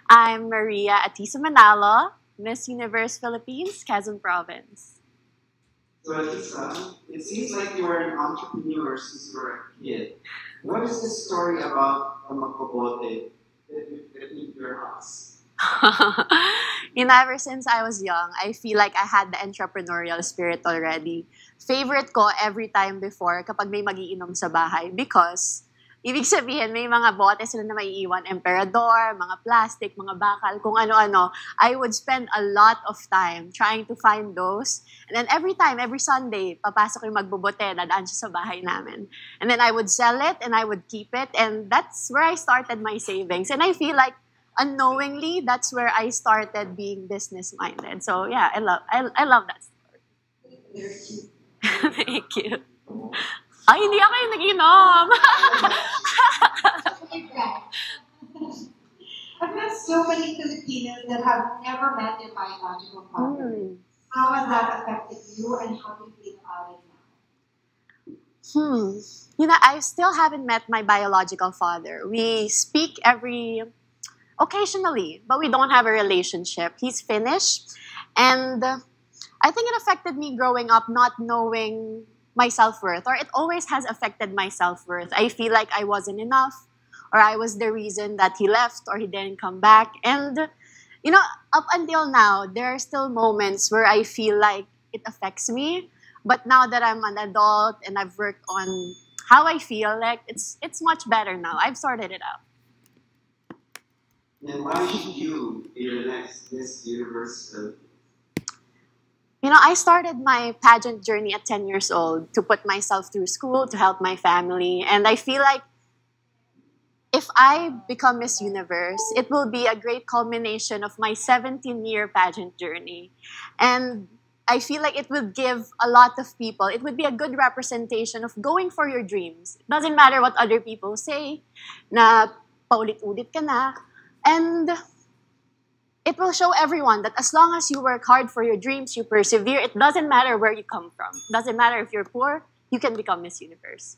I'm Maria Atisa Manalo, Miss Universe Philippines, Quezon Province. So, Lisa, it seems like you were an entrepreneur since you were a kid. What is the story about the Makobote that in your house? Ever since I was young, I feel like I had the entrepreneurial spirit already. Favorite ko every time before kapag may magiinom sa bahay because ibig sabihin, may mga bote sila na maiiwan, emperador, mga plastic, mga bakal, kung ano-ano. I would spend a lot of time trying to find those. And then every time, every Sunday, papasok yung magbubote, dadaan siya sa bahay namin. And then I would sell it and I would keep it. And that's where I started my savings. And I feel like unknowingly, that's where I started being business-minded. So yeah, I love that story. Thank you. Ay, hindi ako yung nag-inom. I've met so many Filipinos that have never met their biological father. How has that affected you and how do you feel about it now? I still haven't met my biological father. We speak occasionally, but we don't have a relationship. He's Finnish, and I think it affected me growing up not knowing my self-worth, or it always has affected my self-worth. I feel like I wasn't enough, or I was the reason that he left or he didn't come back. And, up until now, there are still moments where I feel like it affects me. But now that I'm an adult and I've worked on how I feel, like it's much better now. I've sorted it out. And why should you be the next Miss Universe? I started my pageant journey at 10 years old to put myself through school, to help my family. And I feel like if I become Miss Universe, it will be a great culmination of my 17-year pageant journey. And I feel like it would give a lot of people, it would be a good representation of going for your dreams. It doesn't matter what other people say, na paulit-ulit ka na. And it will show everyone that as long as you work hard for your dreams, you persevere, it doesn't matter where you come from. It doesn't matter if you're poor, you can become Miss Universe.